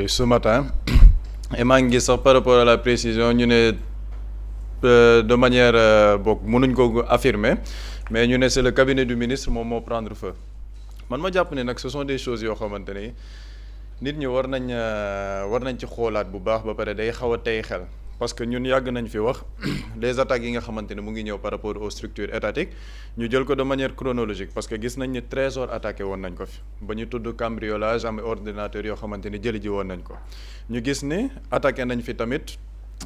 ce matin et maa ngi gis sax par rapport à la précision ñu ne de manière boog mënuñ ko affirmer mais ñu ne c'est le cabinet du ministre moom moo prendre feu man ma jàpp ne nag ce sont des choses yoo xamante ni nit ñi war nañ ci xoolaat bu baax ba pare day xaw a tey xel parce que ñun yàgg nañ fi wax les attaques yi nga xamante ne mu ngi ñëw par rapport aux structures étatiques ñu jël ko de manière chronologique parce que gis nañ ni trésor attaqué woon nañ ko fi ba ñu tudd cambriolage am ordinateur yoo xamante ni jëli ji woon nañ ko ñu gis ni attaqué nañ fi tamit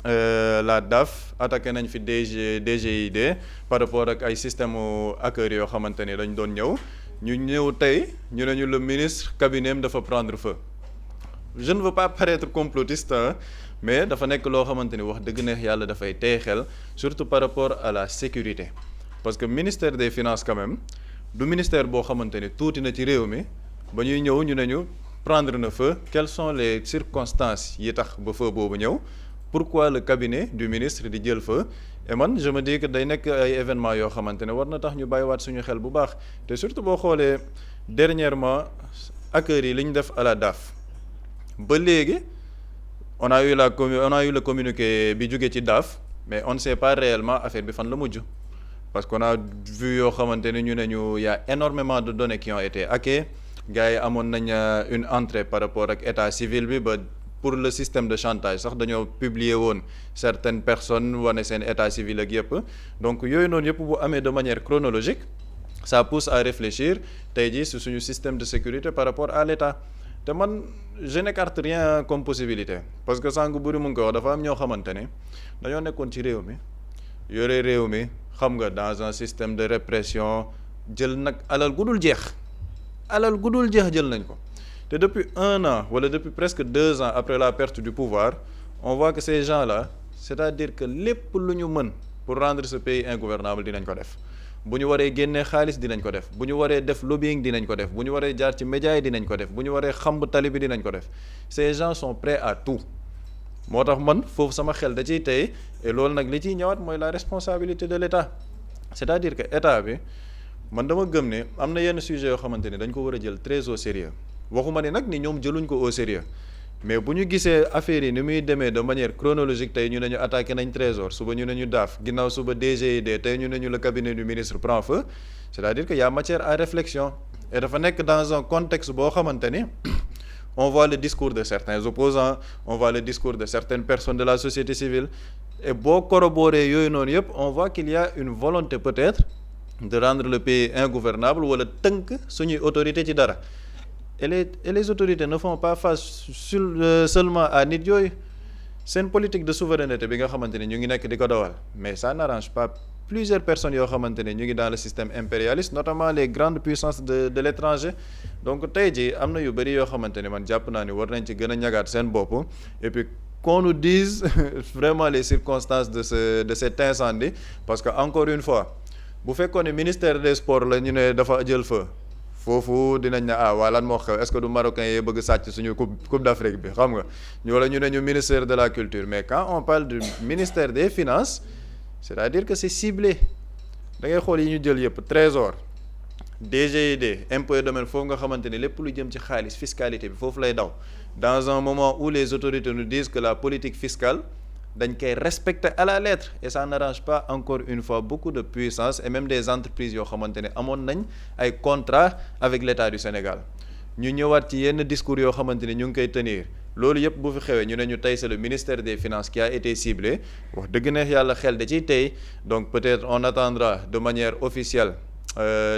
la DAF attaqué nañ fi DGID par rapport ak ay système hackers yoo xamante ni dañ doon ñu ñëw tey ñu ne ñu le ministre cabinet am dafa prendre feu je ne veux pas paraître complotiste mais dafa nekk loo xamante ni wax dëgg neex yàlla dafay tey xel surtout par rapport à la sécurité parce que ministère des finances quand même du ministère boo xamante ni tuuti na ci réew mi ba ñuy ñëw ñu ne ñu prendre na feu quelles sont les circonstances yi tax ba feu boobu ñëw pourquoi le cabinet du ministre di jël feu et man je me dis que day nekk ay événements yoo xamante ne war na tax ñu bàyyiwaat suñu xel bu baax te surtout boo xoolee dernièrement hackers yi li ñu def à la DAF ba léegi on a eu le communiqué bi jóge ci DAF mais on ne sait pas réellement affaire bi fan la mujj parce qu'on a vu yoo xamante ne ñu y a énormément de données qui ont été hackées gars yi amoon nañ une entrée par rapport ak état civil bi ba pour le système de chantage sax dañoo publier woon certaines personnes wane seen état civil ak yëpp donc yooyu noonu yëpp bu amee de manière chronologique ça pousse à réfléchir tey jii si suñu système de sécurité par rapport à l'état te man je n'écarte rien comme possibilité parce que sànq buri mu ngi ko wax dafa am ñoo xamante ne dañoo nekkoon ci réew mi yore réew mi xam nga dans un système de répression jël nag alal gudul jeex jël nañ ko te depuis 1 an wala depuis presque 2 ans après la perte du pouvoir on voit que ces gens-là c'est-à-dire que lépp lu ñu mën pour rendre ce pays ingouvernable dinañ ko def bu ñu waree génnee xaalis dinañ ko def bu ñu waree def lobbying dinañ ko def bu ñu waree jaar ci médias yi dinañ ko def bu ñu waree xamb tali bi dinañ ko def ces gens sont prêts à tout moo tax man foofu sama xel da ciy tey et loolu nag li ciy ñëwaat mooy la responsabilité de l'État c'est-à-dire que état bi man dama gëm ne am na yenn sujets yoo xamante ne dañ ko war a jël très au sérieux waxuma ne nag ni ñoom jëluñ ko au sérieux mais bu ñu gisee affaire yi ni muy demee de manière chronologique tey ñu ne ñu attaqué nañ trésor suba ñu ne ñu DAF ginnaaw suba DGID tey ñu ne ñu le cabinet du ministre prend feu c'est-à-dire que y a matière à réflexion et dafa nekk dans un contexte boo xamante ni on voit le discours de certains opposants on voit le discours de certaines personnes de la société civile et boo corroboré yooyu noonu yëpp on voit qu'il y a une volonté peut-être de rendre le pays ingouvernable wala tënk suñuy autorité ci dara et les autorités ne font pas face seulement à nit yooyu seen politique de souveraineté bi nga xamante ne ñu ngi nekk di ko dawal mais ça n'arrange pas plusieurs personnes yoo xamante ne ñu ngi dans le système impérialiste notamment les grandes puissances de l'étranger donc tey jii am na yu bëri yoo xamante ne man jàpp naa ni war nañ ci gën a ñagaat seen bopp et puis qu'on nous dise vraiment les circonstances de cet incendie parce que encore une fois bu fekkoon ne ministère des sports la ñu ne dafa jël feu foofu dinañ ne waa lan moo xew est-ce que du marocain yi bëgg sàcc suñu coupe d'Afrique bi xam nga ñu wala ñu ne ñu ministère de la culture mais quand on parle du ministère des finances c'est-à-dire que c'est ciblé da ngay xool yi ñu jël yëpp trésor DGID impôt et domaine foofu nga xamante ni lépp lu jëm ci xaalis fiscalité bi foofu lay daw dans un moment où les autorités nous disent que la politique fiscale dañ koy respecter à la lettre et ça n'arrange pas encore une fois beaucoup de puissance et même des entreprises yoo xamante ne amoon nañ ay contrats avec l'État du Sénégal ñu ñëwaat ci yenn discours yoo xamante ne ñu ngi koy tenir loolu yëpp bu fi xewee ñu ne ñu tey c'est le ministère des finances qui a été ciblé wax dëgg neex yàlla xel da ciy tey donc peut-être on attendra de manière officielle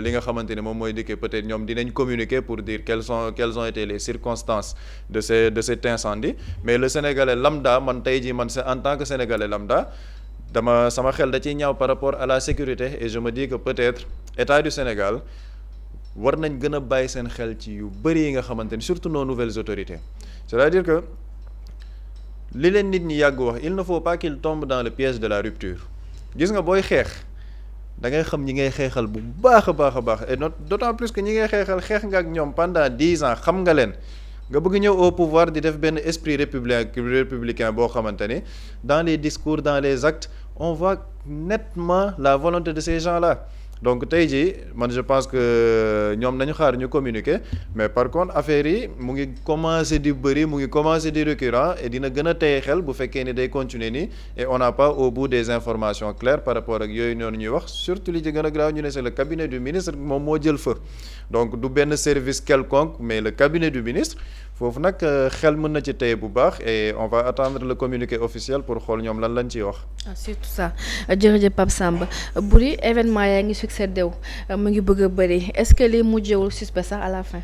li nga xamante ne moom mooy dikkee peut-être ñoom dinañ communiquer pour dire quelles ont été les circonstances de cet incendie mais le sénégalais lambda man tey jii man c'est en tant que sénégalais lambda sama xel da ciy ñaaw par rapport à la sécurité et je me dis que peut-être état du Sénégal war nañ gën a bàyyi seen xel ci yu bëri yi nga xamante ni surtout nos nouvelles autorités c'est-à-dire que li leen nit ñi yàgg wax il ne faut pas qu'il tombe dans le piège de la rupture gis nga booy xeex da ngay xam ñi ngay xeexal bu baax a baax et d'autant plus que ñi ngay xeex nga ak ñoom pendant 10 ans xam nga leen nga bëgg ñëw au pouvoir di def benn esprit républicain boo xamante ni dans les discours dans les actes on voit nettement la volonté de ces gens-là donc tey jii man je pense que ñoom nañu xaar ñu communiquer mais par contre affaire yi mu ngi commencer di bëri mu ngi commencer di récurrent et dina gën a teye xel bu fekkee ni day continuer nii et on n'a pas au bout des informations claires par rapport ak yooyu noonu ñuy wax surtout li ci gën a graaw ñu ne c'est le cabinet du ministre moom moo jël feu donc du benn service quelconque mais le cabinet du ministre foofu nag xel mën na ci teye bu baax et on va attendre le communiqué officiel pour xool ñoom lan lañ ciy wax. surtout ça jërëjëf Pape Samba Boury événement yaa ngi succédé wu mu ngi bëgg a bëri est-ce que li mujjewul suspect sax à la fin.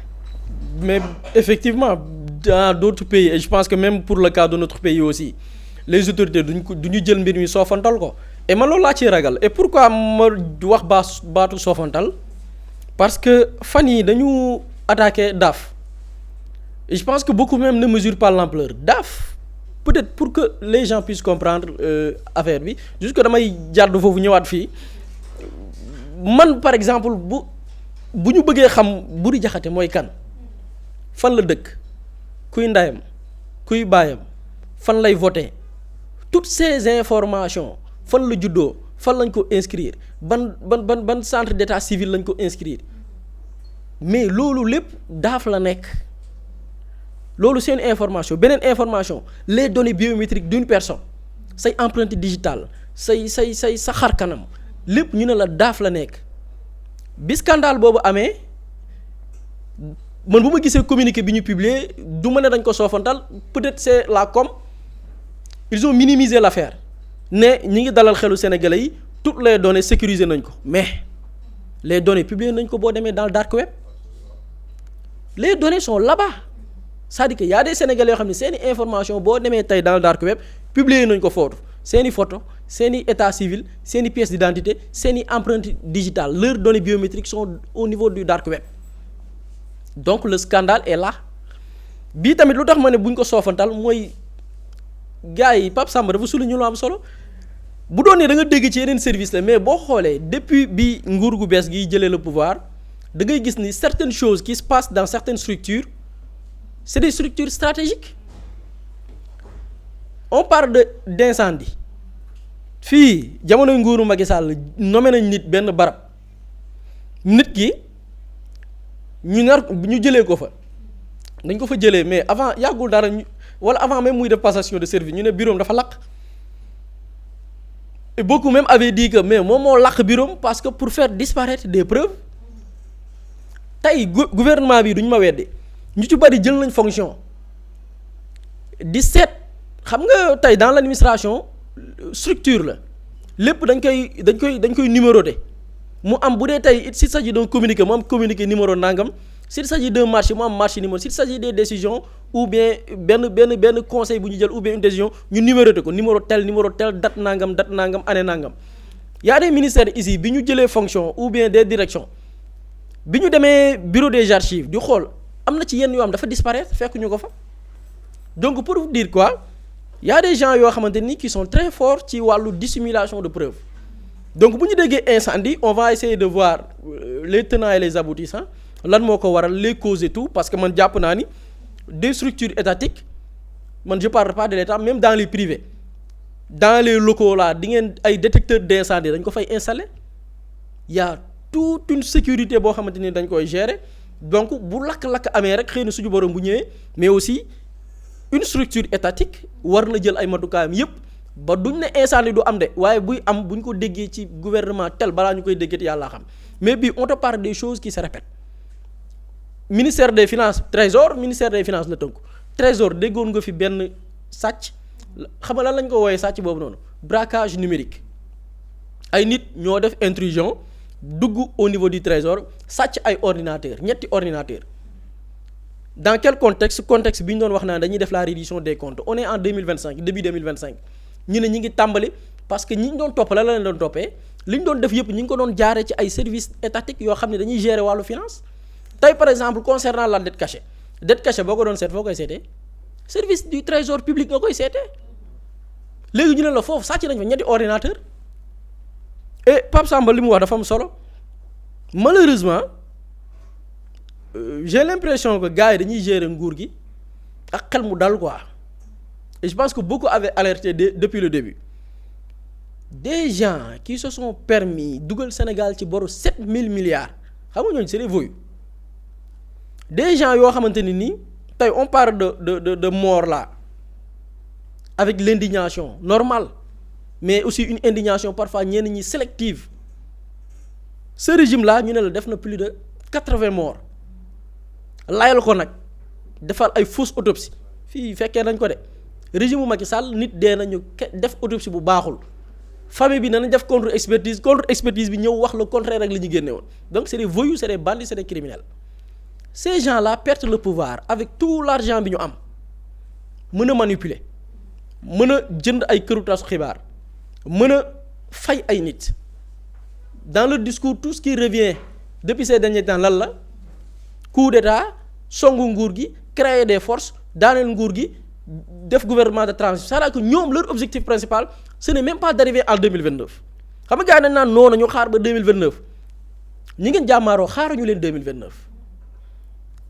Mais effectivement dans d'autres pays et je pense que même pour le cas de notre pays aussi les autorités duñu jël mbir mi soofantal ko et man loolu laa ciy ragal et pourquoi ma wax baatu soofantal parce que fan yi dañu attaqué DAF et je pense que beaucoup même ne mesurent pas l'ampleur DAF peut-être pour que les gens puissent comprendre affaire bi jusque damay jàdd foofu ñëwaat fii man par exemple bu ñu bëggee xam Boury Diakhaté mooy kan fan la dëkk kuy ndayam kuy baayam fan lay voter toutes ces informations fan la juddoo fan lañ ko inscrire ban centre d'état civil lañ ko inscrire mais loolu lépp DAF la nekk loolu c'est une information beneen information les données biométriques d'une personne say empreinte digitale sa xar kanam lépp ñu ne la DAF la nekk bi scandale boobu amee man bu ma gisee communiqué bi ñu publier du ma ne dañ ko soofantal peut-être c'est la com ils ont minimisé l'affaire ne ñi ngi dalal xelu sénégalais yi toutes les données sécurisées nañ ko mais les données publiées nañ ko boo demee dans le dark web les données sont là-bas c'est-à-dire que y a des sénégalais yoo xam ne seeni information boo demee tey dans le dark web publié nañ ko foofu seeni photo seeni état civil seeni pièce d'identité seeni empreinte digitale leurs données biométriques sont au niveau du dark web donc le scandale est là bii tamit lu tax ma ne buñ ko soofantal mooy gars yi Pape Samba dafa sulu ñu lu am solo bu doon ne da nga dégg ci yeneen service la mais boo xoolee depuis bi nguur gu bees gi jëlee le pouvoir da ngay gis ni certaines choses qui se passent dans certaines structures c'est des structures stratégiques on parle d'incendie fii jamono nguuru Macky Sall nommé nañ nit benn barab nit ki ñu jëlee ko fa dañ ko fa jëlee mais avant yàggul dara wala avant même muy def passation de service ñu ne bureau dafa lakk et beaucoup même avaient dit que mais moom moo lakk bureau parce que pour faire disparaître des preuves tey gouvernement bi duñ ma weddi ñu ci bari jël nañ fonction di seet xam nga tey dans l'administration structure la lépp dañ koy numéroter mu am bu dee tey s'il s'agit d'un communiqué mu am communiqué numéro nangam s'il s'agit d'un marché mu am marché numéro s'il s'agit des décisions ou bien benn conseil bu ñu jël ou bien une décision ñu numéroter ko numéro tel date nangam année nangam y a des ministères ici bi ñu jëlee fonction ou bien des directions bi ñu demee bureau des archives di xool am na ci yenn yoo am dafa disparaître fekk ñu ko fa donc pour vous dire quoi y a des gens yoo xamante ni qui sont très forts ci wàllu dissimulation de preuves donc bu ñu déggee incendie on va essayer de voir les tenants et les aboutissants lan moo ko waral les causes et tout parce que man jàpp naa ni des structures étatiques man je parle pas de l'État même dans les privés dans les locaux là di ngeen ay détecteurs d'incendie dañ ko fay installer y a toute une sécurité boo xamante ni dañ koy gérer donc bu lakk-lakk amee rek xëy na suñu borom bu ñëwee mais aussi une structure étatique war na jël ay matukaayam yépp ba duñ ne incendie du am de waaye buy am buñ ko déggee ci gouvernement tel balaa ñu koy déggee yàlla xam mais bii on te parle des choses qui se répètent ministère des finances trésor ministère des finances la tënku trésor déggoon nga fi benn sàcc xam nga lan lañ ko wooyee sàcc boobu noonu braquage numérique ay nit ñoo def intrusion dugg au niveau du trésor sàcc ay ordinateur ñetti ordinateur dans quel contexte bi ñu doon wax naan dañuy def la reddition des comptes on est en 2025 début 2025 ñu ne ñi ngi tàmbali parce que ñi ñu doon topp la leen doon toppee li ñu doon def yëpp ñi ngi ko doon jaaree ci ay services étatiques yoo xam ne dañuy gérer wàllu finance tey par exemple concernant la dette cachée boo ko doon seet foo koy seetee service du trésor public nga koy seetee léegi ñu ne la foofu sàcc nañ fa ñetti ordinateur et Pape Samba li mu wax dafa am solo malheureusement j'ai l'impression que gars yi dañuy gérer nguur gi ak xel mu dal quoi et je pense que beaucoup avaient alerté depuis le début des gens qui se sont permis dugal Sénégal ci boru 7 000 milliards xam nga ñooñu c'est des voyous des gens yoo xamante ni nii tey on parle de mort là avec l'indignation normale mais aussi une indignation parfois ñenn ñi sélective ce régime là ñu ne la def na plus de 80 morts layal ko nag defal ay fausse autopsie fii fekkee nañ ko de régime bu Macky Sall nit dee nañu def autopsie bu baaxul famille bi danañ def contre expertise bi ñëw wax le contraire rek la ñu génne woon donc c'est des voyous c'est des bandits c'est des criminels ces gens là perdent le pouvoir avec tout l'argent bi ñu am mën a manipuler mën a jënd ay këru tasu xibaar mën a fay ay nit dans le discours tout ce qui revient depuis ces derniers temps lan la coup d'état songu nguur gi créer des forces daaneel nguur gi def gouvernement de transition c'est-à-dire que ñoom leur objectif principal ce n'est même pas d'arriver en 2029 xam nga gars yi dañ naan noonu ñu xaar ba 2029 ñi ngeen jàmmaaroo xaaruñu leen 2029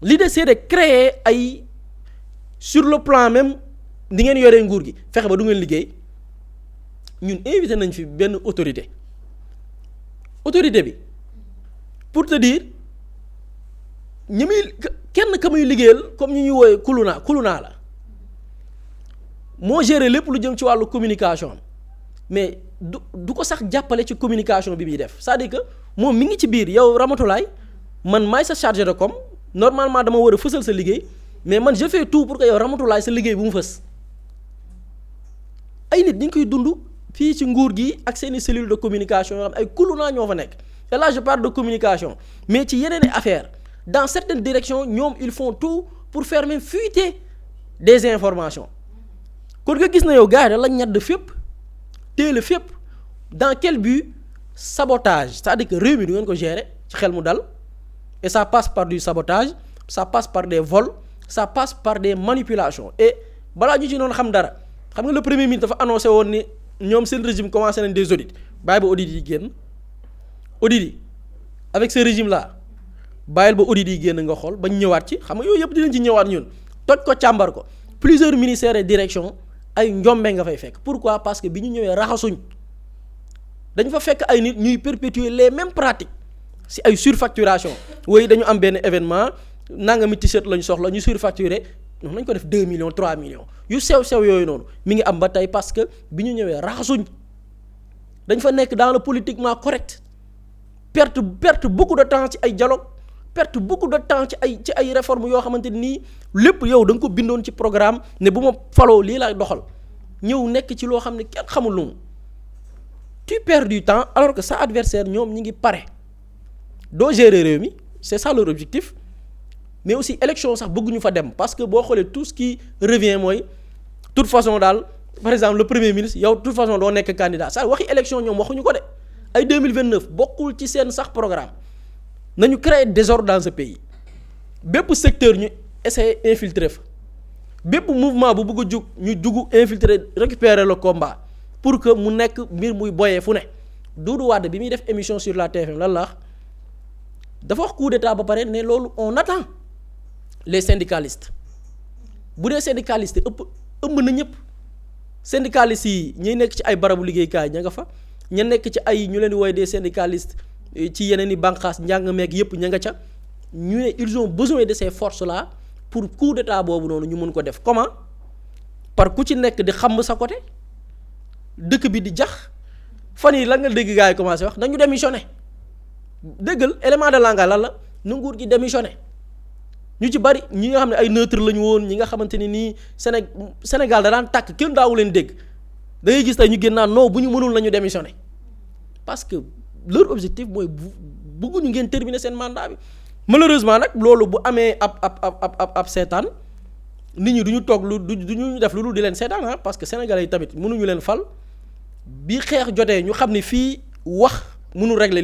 l'idée c'est de créer ay sur le plan même ni ngeen yoree nguur gi fexe ba du ngeen liggéey ñun invité nañ fi benn autorité bi pour te dire ñi muy kenn ka muy liggéeyal comme ñu ñuy woowe kulunaa la moo gérer lépp lu jëm ci wàllu communication mais du ko sax jàppale ci communication bi muy def c'est-à-dire que moom mi ngi ci biir yow Ramatoulaye man maay sa chargé de com normalement dama war a fësal sa liggéey mais man je fais tout pour que yow Ramatoulaye sa liggéey bu mu fës ay nit ñi ngi koy dund fii ci nguur gi ak seeni cellule de communication yoo xam ay kulunaa ñoo fa nekk et là je parle de communication mais ci yeneen i affaires dans certaines directions ñoom ils font tout pour faire même fuiter des informations kon nga gis na yow gars yi da la ñadd fépp téele fépp dans quel but sabotage c'est-à-dire que réew mi du ngeen ko gérer ci xel mu dal et ça passe par du sabotage ça passe par des vols ça passe par des manipulations et balaa ñu ci noonu xam dara xam nga le premier ministre dafa annoncé woon ni ñoom seen régime commencé nañ des audits bàyyi ba audits yi génn audits yi avec ce régime là bàyyil ba audits yi génn nga xool bañ ñëwaat ci xam nga yooyu yëpp dinañ ci ñëwaat ñun toj ko càmbar ko plusieurs ministères et directions ay njombe nga fay fekk pourquoi parce que bi ñu ñëwee raxasuñ dañ fa fekk ay nit ñuy perpétuer les mêmes pratiques si ay surfacturation wooyu dañu am benn événement nangami t-shirt lañ soxla ñu surfacturer noonu nañ ko def 2 millions 3 millions yu sew yooyu noonu mi ngi am ba tey parce que bi ñu ñëwee raxasuñ dañ fa nekk dans le politiquement correct perte beaucoup de temps ci ay dialogue perte beaucoup de temps ci ay réformes yoo xamante nii lépp yow da nga ko bindoon ci programme ne bu ma faloo lii laay doxal ñëw nekk ci loo xam ne kenn xamul lu mu tu perds du temps alors que sa adversaire ñoom ñi ngi pare doo gérer réew mi c'est ça leur objectif mais aussi élection sax bëgguñu fa dem parce que boo xoolee tout ce qui revient mooy toute façon daal par exemple le premier ministre yow toute façon doo nekk candidat ça waxi élection ñoom waxuñu ko de ay 2029 bokkul ci seen sax programme nañu créer désordre dans ce pays bépp secteur ñu essayer infiltrer fa bépp mouvement bu bëgg a jug ñu jugu infiltrer récupérer le combat pour que mu nekk mbir muy boyee fu ne Doudou Wade bi muy def émission sur la TFM lan la wax dafa wax coup d'état ba pare ne loolu on attend les syndicalistes bu dee syndicalistes ëmb na ñëpp syndicalistes yi ñuy nekk ci ay barabu liggéeykaay ña nga fa ña nekk ci ay ñu leen di woowee des syndicalistes ci yeneen i bànqaas njàng meeg yëpp ña nga ca ñu ne ils ont besoin de ces forces là pour coup d'état boobu noonu ñu mën ko def comment par ku ci nekk di xam sa côté dëkk bi di jax fan yi la nga dégg gars yi commencé wax nañu démissionné déggal élément de langage lan la nu nguur gi démissionné ñu ci bari ñi nga xam ne ay neutre lañu woon ñi nga xamante ni nii Sénégal da daan tàkk kenn daawu leen dégg da ngay gis tey ñu génn naan non bu ñu mënul nañu démissionné parce que leur objectif mooy bëgguñu ngeen terminer seen mandat bi malheureusement nag loolu bu amee ab seetaan nit ñi du ñu toog du ñu def lu dul di leen seetaan ah parce que sénégalais yi tamit mënuñu leen fal bi xeex jotee ñu xam ne fii wax mënul régler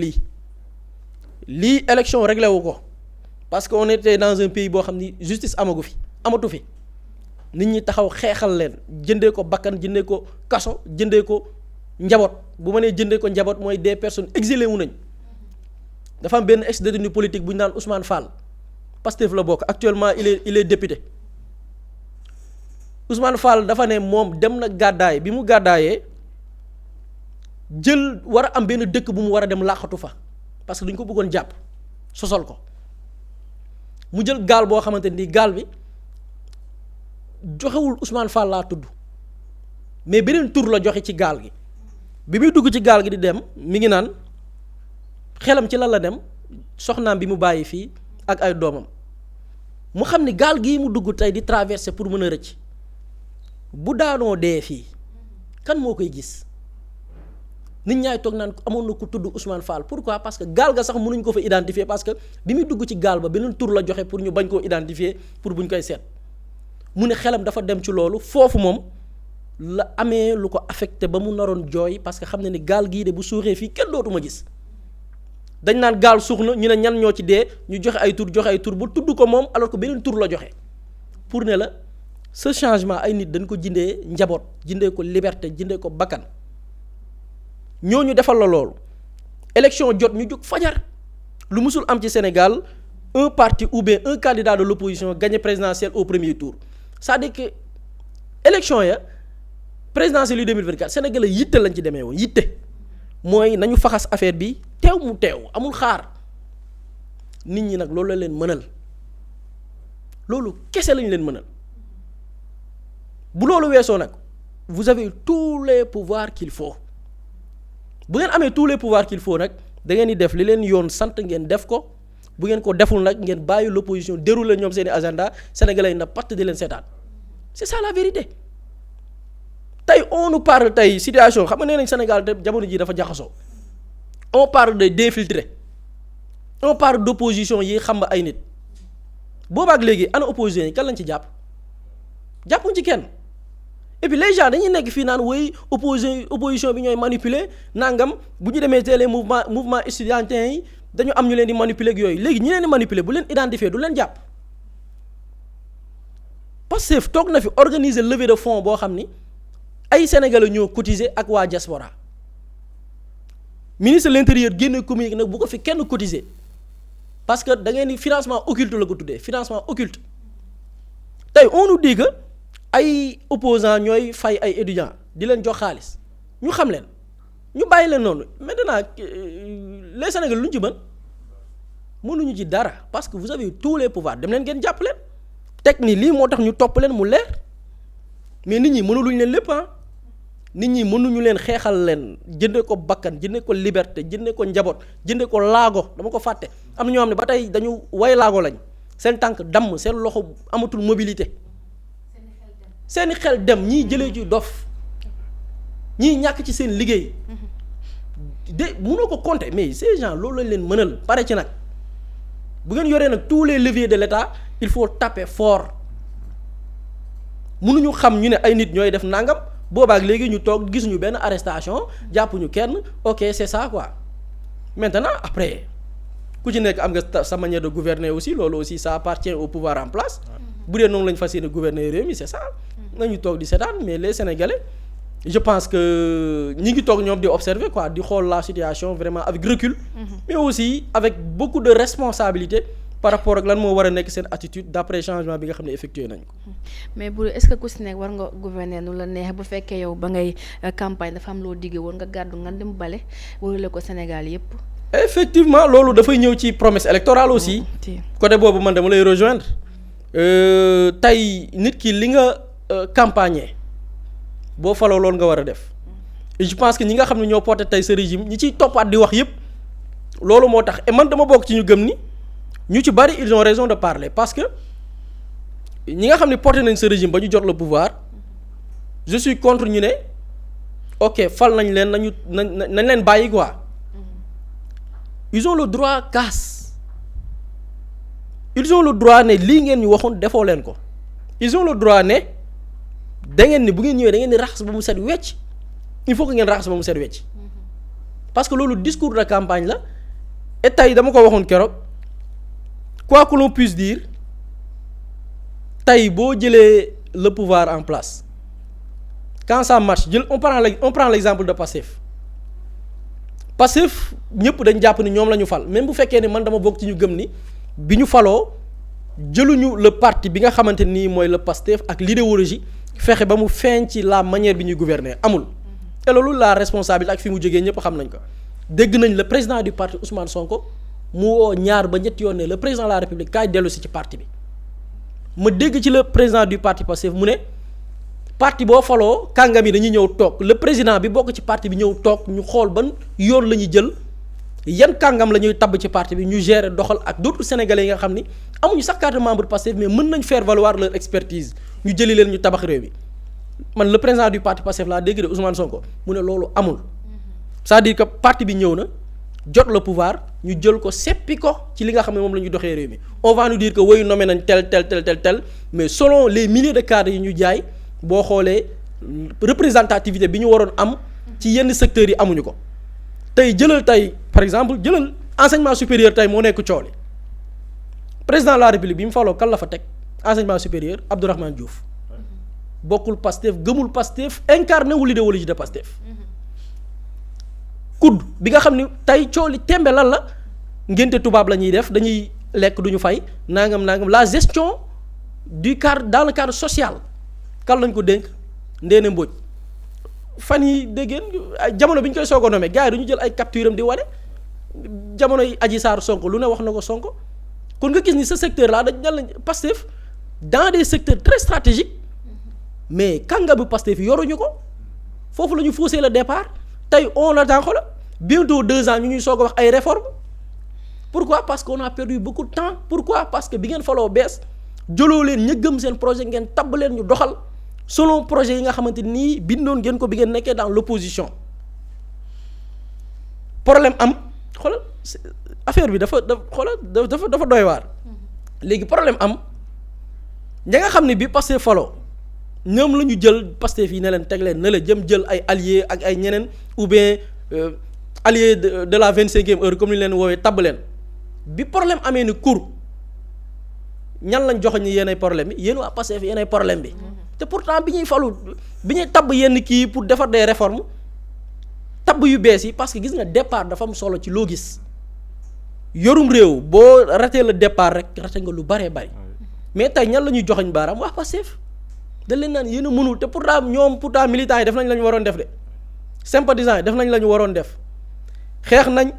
lii élection réglé wu ko parce que on était dans un pays boo xam ni justice amatu fi nit ñi taxaw xeexal leen jëndee ko bakkan jëndee ko kaso jëndee ko njaboot bu ma nee jëndee ko njaboot mooy des personnes exilées wu nañ dafa am benn ex-détenu politique bu ñu naan Ousmane Fall Pastef la bokk actuellement il est député Ousmane Fall dafa ne moom dem na gàddaay bi mu gàddaayee jël war a am benn dëkk bu mu war a dem làqatu fa parce que duñ ko bëggoon jàpp sosal ko mu jël gaal boo xamante ni gaal bi joxewul Ousmane Fall laa tudd mais beneen tur la joxe ci gaal gi bi muy dugg ci gaal gi di dem mi ngi naan xelam ci lan la dem soxnaam bi mu bàyyi fii ak ay doomam mu xam ni gaal gii mu dugg tey di traverser pour mën a rëcc bu daanoo dee fii kan moo koy gis nit ñaay toog naan amoon na ku tudd Ousmane Fall pourquoi parce que gaal ga sax mënuñ ko fa identifier parce que bi muy dugg ci gaal ba beneen tur la joxe pour ñu bañ koo identifier pour buñ koy seet mu ne xelam dafa dem ci loolu foofu moom la amee lu ko affecté ba mu naroon jooy parce que xam ne ni gaal gii de bu suuxee fii kenn dootuma gis dañ naan gaal suux na ñu ne ñan ñoo ci dee ñu joxe ay tur bu tudd ko moom alors que beneen tur la joxe pour ne la ce changement ay nit dañ ko jëndee njaboot jëndee ko liberté jëndee ko bakkan ñooñu defal la loolu élection jot ñu jóg fajar lu musul am ci Sénégal un parti ou bien un candidat de l'opposition gagné présidentielle au premier tour c'est-à-dire que élection ya présidentielle yu 2024 Sénégalais yitte lañ ci demee woon yitte mooy nañu faxas affaire bi teew mu teew amul xaar nit ñi nag loolu la leen mënal loolu kese lañ leen mënal bu loolu weesoo nag vous avez tous les pouvoirs qu'il faut bu ngeen amee tous les pouvoirs qu'il faut nag da ngeen di def li leen yoon sant ngeen def ko bu ngeen ko deful nag ngeen bàyyi l'opposition dérouler ñoom seeni agenda sénégalais yi na patt di leen seetaan c'est ça la vérité tey on nous parle tey situation xam nga nee nañ Sénégal te jamono ji dafa jaxasoo on parle de d'infiltrés on parle d'opposition yi xam nga ay nit boobaak léegi ana opposition yi kan lañ ci jàppuñ ci kenn et puis les gens dañuy nekk fii naan woy opposition bi ñooy manipuler nangam bu ñu demee télé mouvement estudiantin yi dañu am ñu leen di manipuler ak yooyu léegi ñi leen di manipuler bu leen identifier du leen jàpp Pastef toog na fi organiser levée de fonds boo xam ni ay sénégalais ñoo cotiser ak waa diaspora ministre de l'intérieur génne communiqué nag bu ko fi kenn cotiser parce que da ngeen di financement occulte la ko tuddee financement occulte tey on nous dit que ay opposants ñooy fay ay étudiants di leen jox xaalis ñu xam leen ñu bàyyi leen noonu maintenant les Sénégalais lu ñu ci mënuñu ci dara parce que vous avez tous les pouvoirs dem leen ngeen jàpp leen teg ni lii moo tax ñu topp leen mu leer mais nit ñi mënuluñ leen lépp nit ñi mënuñu leen xeexal leen jënde ko bakkan jënde ko liberté jënde ko njaboot jënde ko laago dama ko fàtte am na ñoo xam ne ba tey dañu way laago lañ seen tànk damm seen loxo amatul mobilité seeni xel dem ñii jëlee ci dof ñii ñàkk ci seen liggéey de mënoo ko compter mais ces gens loolu lañ leen mënal pare ci nag bu ngeen yoree nag tous les leviers de l'État il faut taper fort mënuñu xam ñu ne ay nit ñooy def nangam boobaak léegi ñu toog gisuñu benn arrestation jàppuñu kenn ok c'est ça quoi maintenant après ku ci nekk am nga sa manière de gouverner aussi loolu aussi ça appartient au pouvoir en place bu dee noonu lañu fas yéene gouverner réew mi c'est ça nañu toog di seetaan mais les Sénégalais je pense que ñi ngi toog ñoom di observer quoi di xool la situation vraiment avec recul mais aussi avec beaucoup de responsabilité par rapport ak lan moo war a nekk seen attitude d'après changement bi nga xam ne effectué nañ ko. mais bu est-ce que ku si nekk war nga gouverner nu la neex bu fekkee yow ba ngay campagne dafa am loo diggee woon nga gàddu nga dem bale wërale ko Sénégal yépp effectivement loolu dafay ñëw ci promesse électorale aussi. côté boobu man dama lay rejoindre tey nit ki li nga campagne boo faloo loolu nga war a def et je pense que ñi nga xam ne ñoo porté tey ce régime ñi ciy toppaat di wax yépp loolu moo tax et man dama bokk ci ñu gëm ni. ñu ci bari ils ont raison de parler parce que ñi nga xam ne porté nañ ce régime ba ñu jot le pouvoir je suis contre ñu ne ok fal nañ leen nañ leen bàyyi quoi ils ont le droit casse ils ont le droit ne lii ngeen ñu waxoon defoo leen ko ils ont le droit ne da ngeen ni bu ngeen ñëwee da ngeen di raxas ba mu set wecc il faut que ngeen raxas ba mu set wecc parce que loolu discours de campagne la et tey dama ko waxoon keroog. Quoi que l'on puisse dire tey boo jëlee le pouvoir en place quand ça marche on prend l'exemple de Pastef ñëpp dañ jàpp ni ñoom la ñu fal même bu fekkee ne man dama bokk ci ñu gëm ni bi ñu faloo jëluñu le parti bi nga xamante nii mooy le Pastef ak l'idéologie fexe ba mu feeñ ci la manière bi ñuy gouverner amul et loolu la responsabilité ak fi mu jógee ñëpp xam nañ ko dégg nañ le président du parti Ousmane Sonko mu woo ñaar ba ñetti yoon ne le président de la République kaay dellu si ci parti bi ma dégg ci le président du parti Pastef mu ne parti boo faloo kàngam yi dañuy ñëw toog le président bi bokk ci parti bi ñëw toog ñu xool ban yoon la ñuy jël yan kàngam la ñuy tabb ci parti bi ñu gérer doxal ak d'autres sénégalais yi nga xam ni amuñu sax carte membre Pastef mais mën nañ faire valoir leur expertise ñu jëli leen ñu tabax réew mi man le président du parti Pastef laa dégg de Ousmane Sonko mu ne loolu amul c'est-à-dire que parti bi ñëw na jot le pouvoir ñu jël ko seppi ko ci li nga xam ne moom la ñuy doxee réew mi on va nous dire que woyu nommé nañ tel mais selon les milliers de cadres yi ñu jaay boo xoolee représentativité bi ñu waroon am ci yenn secteurs yi amuñu ko tey jëlal tey par exemple jëlal enseignement supérieur tey moo nekk coow li président de la république bi mu faloo kan la fa teg enseignement supérieur Abdourahmane Diouf bokkul Pastef gëmul Pastef incarné wu l'idéologie de Pastef kudd bi nga xam ni tey coow li tembe lan la ngénte tubaab la ñuy def dañuy lekk duñu fay nangam la gestion du cadre dans le cadre social kan lañ ko dénk Ndéné Mbodj fan yi déggeen jamono bi ñu koy soog a nommé gars yi dañu jël ay capture am di wane jamono yi Adji Sarr Sonko lu ne wax na ko Sonko kon nga gis ni ce secteur là dañ lañ Pastef dans des secteurs très stratégiques mais kànga bu Pastef yoruñu ko foofu la ñu faussé le départ tey on attend xola bientôt 2 ans ñu ñuy soog a wax ay réformes pourquoi parce qu'on a perdu beaucoup de temps pourquoi parce que bi ngeen faloo bees jëloo leen ña gëm seen projet ngeen tabb leen ñu doxal selon projet yi nga xamante nii bindoon ngeen ko bi ngeen nekkee dans l'opposition problème am xoolal affaire bi dafa doy waar léegi problème am ña nga xam ne bi Pastef faloo ñoom la ñu jël Pastef yi ne leen teg leen ne la jëm jël ay alliés ak ay ñeneen ou bien alliés de la 25e heure comme ni leen woowee tabb leen bi problème amee ni cour ñan lañ joxe ñi yéenay problème bi yéen waa Pastef yéenay problème bi te pourtant bi ñuy falu bi ñuy tabb yenn kii pour defar des réformes tabb yu bees yi parce que gis nga départ dafa am solo ci loo gis yorum réew boo raté le départ rek raté nga lu bëree bëri mais tey ñan la ñuy joxeñ baaraam waa Pastef dañ leen naan yéen a mënul te pourtant ñoom pourtant militants yi def nañ la ñu waroon def de sympathisants yi def nañ la ñu waroon def xeex nañ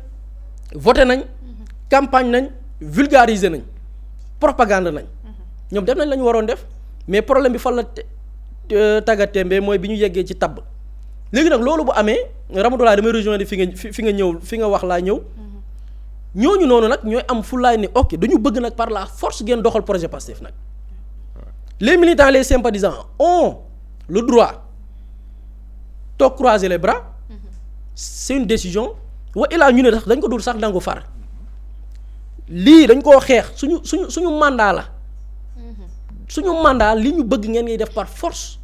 voté nañ campagne nañ vulgariser nañ propagande nañ ñoom def nañ la ñu waroon def mais problème bi fan la tàggatémbe mooy bi ñu yeggee ci tabb léegi nag loolu bu amee Ramatoulaye damay rejoindre fi nga ñëw fi nga wax laa ñëw ñooñu noonu nag ñooy am fulaay ni ok dañu bëgg nag par la force ngeen doxal projet Pastef nag les militants les sympathisants ont le droit toog croiser les bras c'est une décision wa ilaa ñu ne tax dañ ko dul sax dangu far lii dañ koo xeex suñu mandat la suñu mandat li ñu bëgg ngeen ngay def par force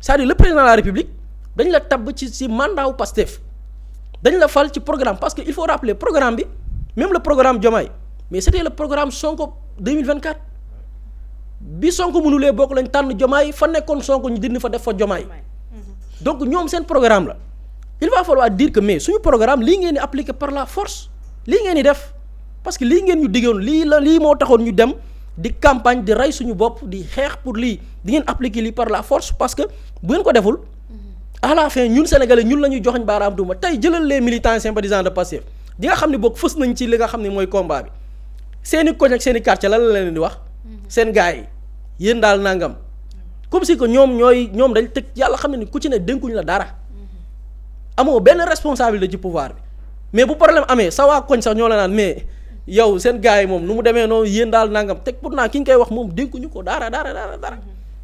c'est-à-dire le président de la République dañ la tabb ci mandat wu Pastef dañ la fal ci programme parce que il faut rappeler programme bi même le programme Diomaye mais c'était le programme Sonko 2024 bi Sonko mënulee bokk lañ tànn Diomaye fa nekkoon Sonko ñu dindi fa def fa Diomaye donc ñoom seen programme la il va falloir dire que mais suñu programme lii ngeen di appliquer par la force lii ngeen di def parce que lii ngeen ñu diggoon lii moo taxoon ñu dem di campagne di rey suñu bopp di xeex pour lii di ngeen appliquer lii par la force parce que bu ngeen ko deful à la fin ñun sénégalais ñun la ñuy joxañ baaraam duma tey jëlal les militants sympathisants de Pastef di nga xam ne boog fës nañ ci li nga xam ne mooy combat bi seeni koñ ak seeni quartier lan la leen di wax seen gars yi yéen daal nangam comme si que ñoom dañ teg yàlla xam ne ni ku ci ne dénkuñu la dara amoo benn responsabilité ci pouvoir bi mais bu problème amee sa waa koñ sax ñoo la naan mais yow seen gars yi moom nu mu demee noonu yéen daal nangam teg pourtant ki ñu koy wax moom dénkuñu ko dara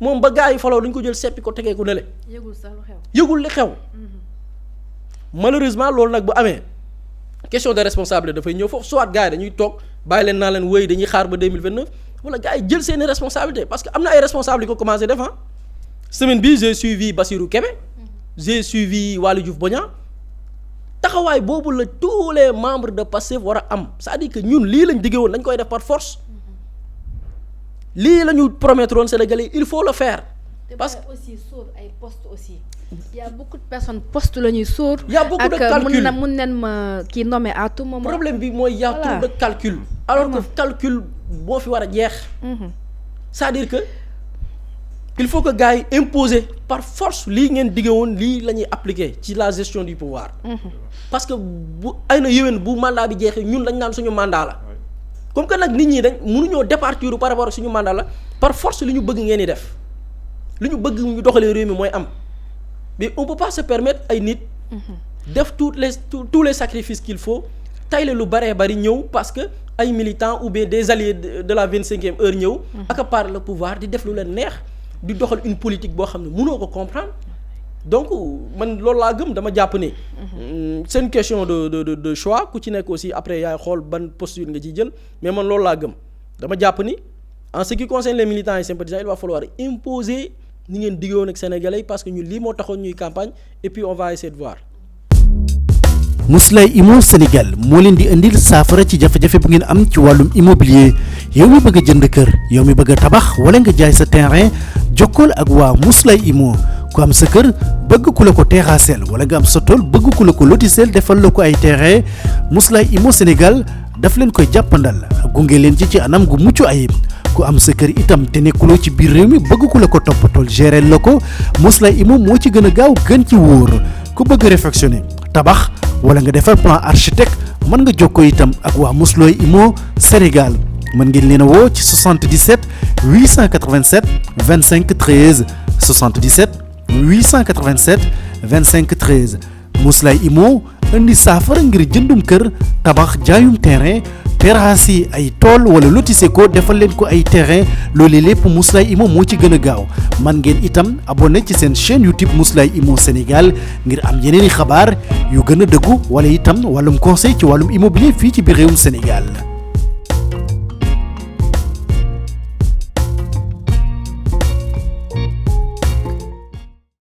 moom ba gars yi faloo dañu ko jël seppi ko tegee ko nële. yëgul sax lu xew. yëgul li xew. malheureusement loolu nag bu amee question de responsabilité dafay ñëw foofu soit gars yi dañuy toog bàyyi leen naa leen wéy dañuy xaar ba 2029 wala gars yi jël seeni responsabilité parce que am na ay responsable yi ko commencé def semaine bii j'ai suivi Bassirou Kébé j'ai suivi Waly Diouf Bodian taxawaay boobu la tous les membres de Pastef war a am c'est-à-dire que ñun lii lañ diggee woon dañ koy def par force lii la ñu promettre woon Sénégalais il faut le faire. parce que aussi sóor ay poste aussi. y a beaucoup de personnes poste la ñuy sóor. y a beaucoup de calcul ak mun nañ ma kii nommer à tout moment. problème bi mooy y a trop de calcul. alors que calcul boo fi war a jeex. c'est-à-dire que il faut que gars yi imposer par force lii ngeen digge woon lii la ñuy appliquer ci la gestion du pouvoir. parce que bu ay na yéwén bu mandat bi jeexee ñun dañ naan suñu mandat la. comme que nag nit ñi dañ mënuñoo départir par rapport ak suñu mandat la par force li ñu bëgg ngeen di def li ñu bëgg ñu doxalee réew mi mooy am mais on peut pas se permettre ay nit. def tous les sacrifices qu'il faut tayle lu bëree bëri ñëw parce que ay militants ou bien des alliés de la 25e heure ñëw. accaparer le pouvoir di def lu leen neex di doxal une politique boo xam ne mënoo ko comprendre donc man loolu laa gëm dama jàpp ni. c'est une question de choix ku ci nekk aussi après yaay xool ban posture nga ciy jël mais man loolu laa gëm dama jàpp ni en ce qui concerne les militants et sympathisants il va falloir imposer ni ngeen diggoon ak Sénégalais parce que ñun lii moo taxoon ñuy campagne et puis on va essayer de voir. Mously Immo Sénégal moo leen di indil saafara ci jafe-jafe bu ngeen am ci wàllum immobilier yow mi bëgg a jënd kër yow mi bëgg a tabax wala nga jaay sa terrain jokkool ak waa Mously Immo ku am sa kër bëgg ku la ko terrassel wala nga am sa tool bëgg ku la ko lotisel defal la ko ay terrain Mously Immo Sénégal daf leen koy jàppandal gunge leen ci anam gu mucc ayib ku am sa kër itam te nekkuloo ci biir réew mi bëgg ku la ko toppatool gérer la ko Mously Immo moo ci gën a gaaw gën ci wóor ku bëgg réfectionner tabax wala nga defar plan architecte mën nga jokkoo itam ak waa Mously Immo Sénégal mën ngeen leen a woo ci 77 887 25 13 77 887 25 13 Mously Immo indi saafara ngir jëndum kër tabax jaayum terrain terrasse yi ay tool wala lotissé ko defal leen ko ay terrain loolu lépp Mously Immo moo ci gën a gaaw man ngeen itam abonné ci seen chaîne YouTube Mously Immo Sénégal ngir am yeneeni xabaar yu gën a dëggu wala itam wàllum conseil ci wàllum immobilier fii ci biir réewum Sénégal